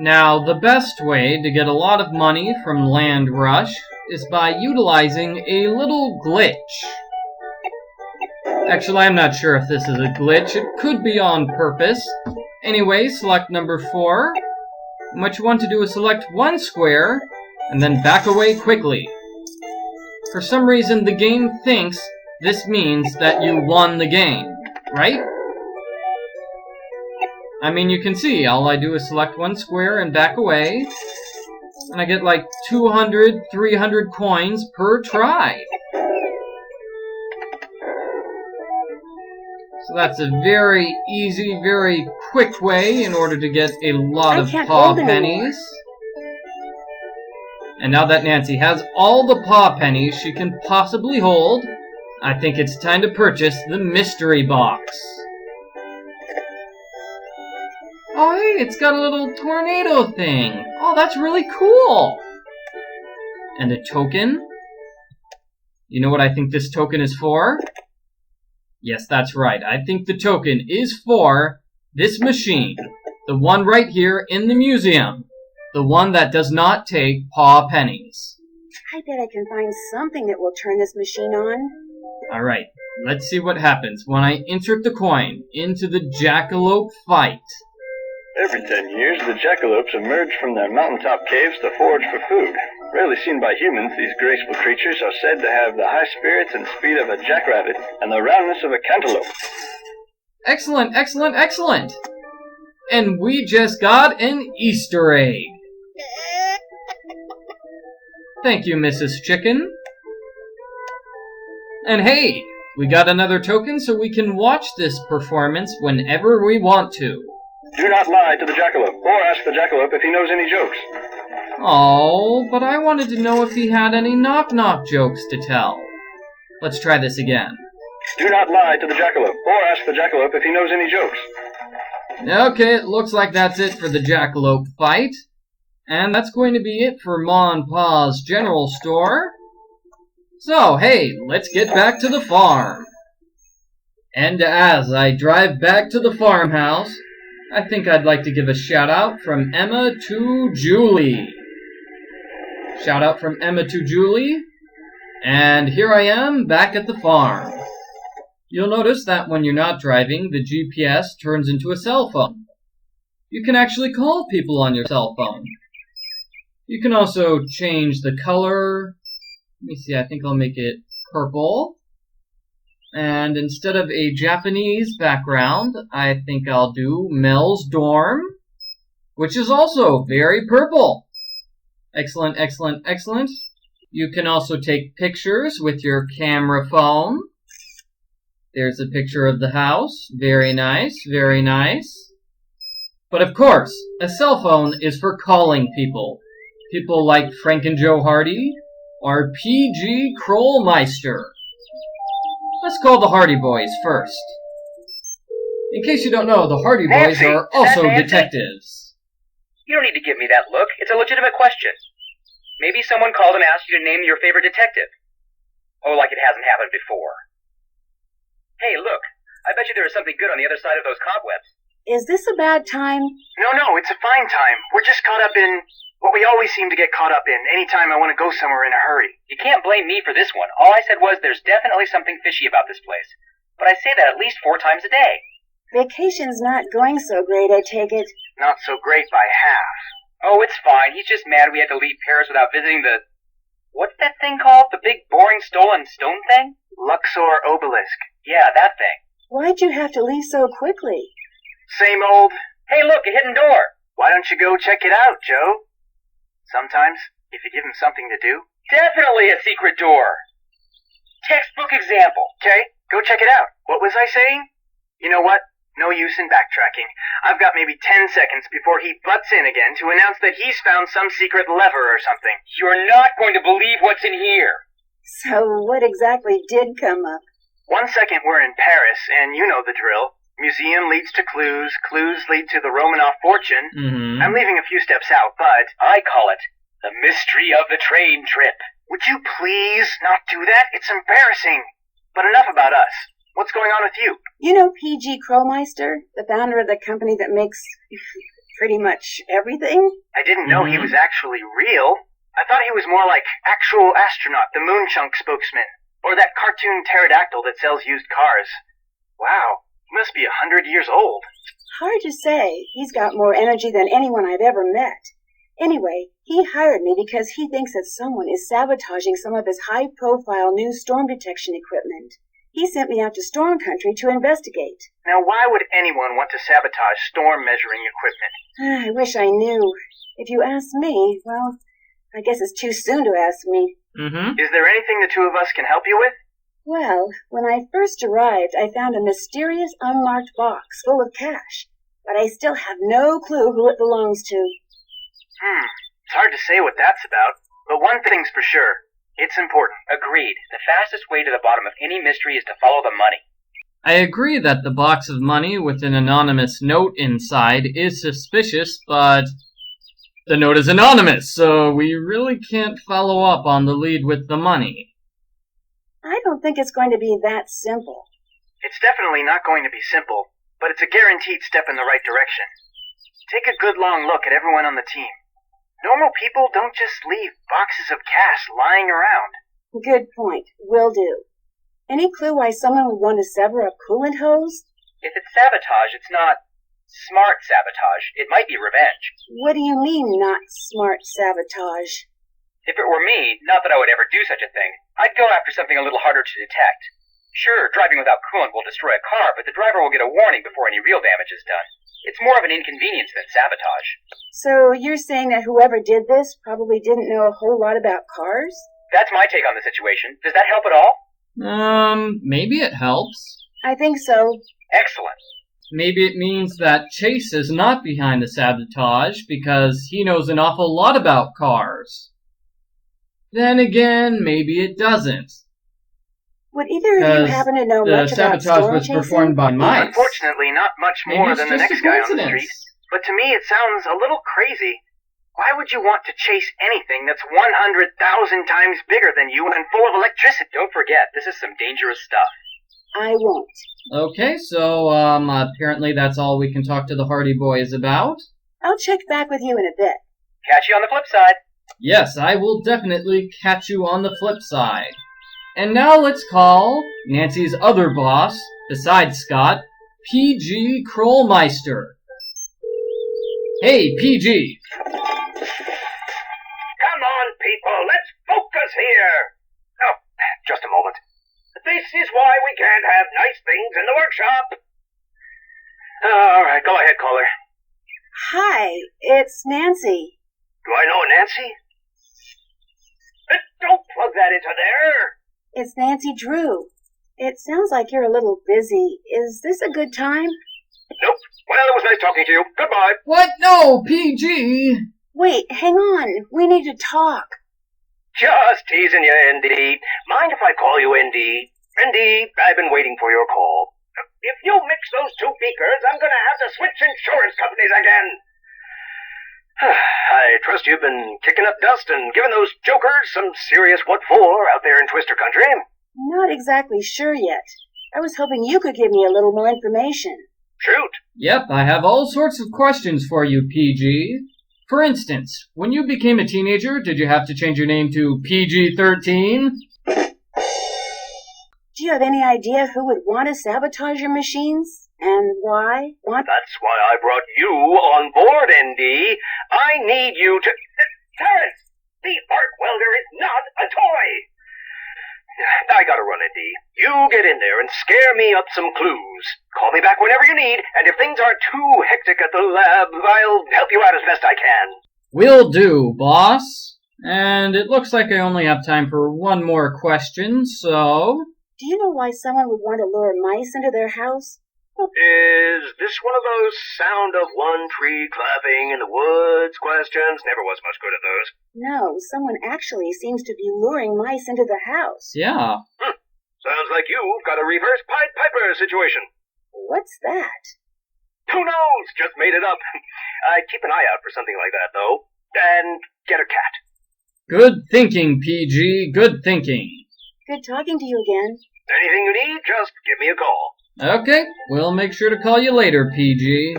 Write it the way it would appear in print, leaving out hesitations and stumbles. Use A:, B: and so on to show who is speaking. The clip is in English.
A: Now, the best way to get a lot of money from Land Rush is by utilizing a little glitch. Actually, I'm not sure if this is a glitch. It could be on purpose. Anyway, select number 4. And what you want to do is select one square, and then back away quickly. For some reason, the game thinks this means that you won the game, right? I mean, you can see, all I do is select one square and back away, and I get like 200, 300 coins per try. So that's a very easy, very quick way in order to get a lot of paw pennies. And now that Nancy has all the paw pennies she can possibly hold, I think it's time to purchase the mystery box. Oh, hey, it's got a little tornado thing. Oh, that's really cool. And a token. You know what I think this token is for? Yes, that's right. I think the token is for this machine. The one right here in the museum. The one that does not take paw pennies.
B: I bet I can find something that will turn this machine on.
A: Alright, let's see what happens when I insert the coin into the jackalope fight.
C: Every 10 years, the jackalopes emerge from their mountaintop caves to forage for food. Rarely seen by humans, these graceful creatures are said to have the high spirits and speed of a jackrabbit and the roundness of a cantaloupe.
A: Excellent, excellent, excellent! And we just got an Easter egg. Thank you, Mrs. Chicken. And hey, we got another token so we can watch this performance whenever we want to.
C: Do not lie to the jackalope, or ask the jackalope if he knows any jokes.
A: Oh, but I wanted to know if he had any knock-knock jokes to tell. Let's try this again.
C: Do not lie to the jackalope, or ask the jackalope if he knows any jokes.
A: Okay, it looks like that's it for the jackalope fight. And that's going to be it for Ma and Pa's General Store. So, hey, let's get back to the farm. And as I drive back to the farmhouse, I think I'd like to give a shout out from Emma to Julie. Shout out from Emma to Julie. And here I am back at the farm. You'll notice that when you're not driving, the GPS turns into a cell phone. You can actually call people on your cell phone. You can also change the color. Let me see, I think I'll make it purple. And instead of a Japanese background, I think I'll do Mel's dorm, which is also very purple. Excellent, excellent, excellent. You can also take pictures with your camera phone. There's a picture of the house. Very nice, very nice. But of course, a cell phone is for calling people. People like Frank and Joe Hardy or P.G. Krolmeister. Let's call the Hardy Boys first. In case you don't know, the Hardy Boys are also detectives.
D: You don't need to give me that look. It's a legitimate question. Maybe someone called and asked you to name your favorite detective. Oh, like it hasn't happened before. Hey, look. I bet you there is something good on the other side of those cobwebs.
B: Is this a bad time?
E: No, it's a fine time. We're just caught up in what we always seem to get caught up in anytime I want to go somewhere in a hurry.
D: You can't blame me for this one. All I said was there's definitely something fishy about this place. But I say that at least 4 times a day.
B: Vacation's not going so great, I take it.
E: Not so great by half.
D: Oh, it's fine. He's just mad we had to leave Paris without visiting the... What's that thing called? The big, boring, stolen stone thing?
E: Luxor Obelisk.
D: Yeah, that thing.
B: Why'd you have to leave so quickly?
E: Same old.
D: Hey, look, a hidden door.
E: Why don't you go check it out, Joe? Sometimes, if you give him something to do.
D: Definitely a secret door. Textbook example.
E: Okay, go check it out. What was I saying? You know what? No use in backtracking. I've got maybe 10 seconds before he butts in again to announce that he's found some secret lever or something.
D: You're not going to believe what's in here.
B: So what exactly did come up?
E: 1 second we're in Paris, and you know the drill. Museum leads to clues, clues lead to the Romanov fortune. I'm leaving a few steps out, but...
D: I call it the mystery of the train trip.
E: Would you please not do that? It's embarrassing. But enough about us. What's going on with you?
B: You know P.G. Krolmeister, the founder of the company that makes Pretty much everything?
E: I didn't know he was actually real. I thought he was more like actual astronaut, the Moonchunk spokesman, or that cartoon pterodactyl that sells used cars. Wow, he must be 100 years old.
B: Hard to say. He's got more energy than anyone I've ever met. Anyway, he hired me because he thinks that someone is sabotaging some of his high-profile new storm detection equipment. He sent me out to Storm Country to investigate.
E: Now, why would anyone want to sabotage storm measuring equipment?
B: I wish I knew. If you ask me, well, I guess it's too soon to ask me.
E: Is there anything the two of us can help you with?
B: Well, when I first arrived, I found a mysterious unmarked box full of cash, but I still have no clue who it belongs to.
E: It's hard to say what that's about, but one thing's for sure. It's important.
D: Agreed. The fastest way to the bottom of any mystery is to follow the money.
A: I agree that the box of money with an anonymous note inside is suspicious, but the note is anonymous, so we really can't follow up on the lead with the money.
B: I don't think it's going to be that simple.
E: It's definitely not going to be simple, but it's a guaranteed step in the right direction. Take a good long look at everyone on the team. Normal people don't just leave boxes of cash lying around.
B: Good point. Will do. Any clue why someone would want to sever a coolant hose?
D: If it's sabotage, it's not smart sabotage. It might be revenge.
B: What do you mean, not smart sabotage?
D: If it were me, not that I would ever do such a thing, I'd go after something a little harder to detect. Sure, driving without coolant will destroy a car, but the driver will get a warning before any real damage is done. It's more of an inconvenience than sabotage.
B: So you're saying that whoever did this probably didn't know a whole lot about cars?
D: That's my take on the situation. Does that help at all?
A: Maybe it helps.
B: I think so.
D: Excellent.
A: Maybe it means that Chase is not behind the sabotage because he knows an awful lot about cars. Then again, maybe it doesn't.
B: Would either of you happen to know much about
A: The sabotage
B: storm
A: was
B: chasing?
A: performed by mice.
E: Unfortunately, not much
A: Maybe
E: more
A: it's
E: than the
A: just a
E: next guy on the
A: coincidence.
E: street. But to me, it sounds a little crazy. Why would you want to chase anything that's 100,000 times bigger than you and full of electricity?
D: Don't forget, this is some dangerous stuff.
B: I won't.
A: Okay, so apparently that's all we can talk to the Hardy Boys about.
B: I'll check back with you in a bit.
D: Catch you on the flip side.
A: Yes, I will definitely catch you on the flip side. And now let's call Nancy's other boss, besides Scott, P.G. Krolmeister. Hey, P.G.
F: Come on, people, let's focus here. Oh, just a moment. This is why we can't have nice things in the workshop.
E: All right, go ahead, caller.
B: Hi, it's Nancy.
F: Do I know Nancy? Don't plug that into there.
B: It's Nancy Drew. It sounds like you're a little busy. Is this a good time?
F: Nope. Well, it was nice talking to you. Goodbye.
A: What? No, P.G.
B: Wait, hang on. We need to talk.
F: Just teasing you, ND. Mind if I call you ND? ND, I've been waiting for your call. If you mix those two beakers, I'm going to have to switch insurance companies again. I trust you've been kicking up dust and giving those jokers some serious what for out there in Twister Country.
B: Not exactly sure yet. I was hoping you could give me a little more information.
F: Shoot.
A: Yep, I have all sorts of questions for you, P.G. For instance, when you became a teenager, did you have to change your name to PG-13?
B: Do you have any idea who would want to sabotage your machines? And why? What?
F: That's why I brought you on board, ND. I need you to... Terrence! The arc welder is not a toy! I gotta run, ND. You get in there and scare me up some clues. Call me back whenever you need, and if things aren't too hectic at the lab, I'll help you out as best I can.
A: Will do, boss. And it looks like I only have time for one more question, so...
B: Do you know why someone would want to lure mice into their house?
F: Is this one of those sound of one tree clapping in the woods questions? Never was much good at those.
B: No, someone actually seems to be luring mice into the house.
A: Yeah.
F: Sounds like you've got a reverse Pied Piper situation.
B: What's that?
F: Who knows? Just made it up. I'd keep an eye out for something like that, though. And get a cat.
A: Good thinking, PG. Good thinking.
B: Good talking to you again.
F: Anything you need, just give me a call.
A: Okay, we'll make sure to call you later, PG.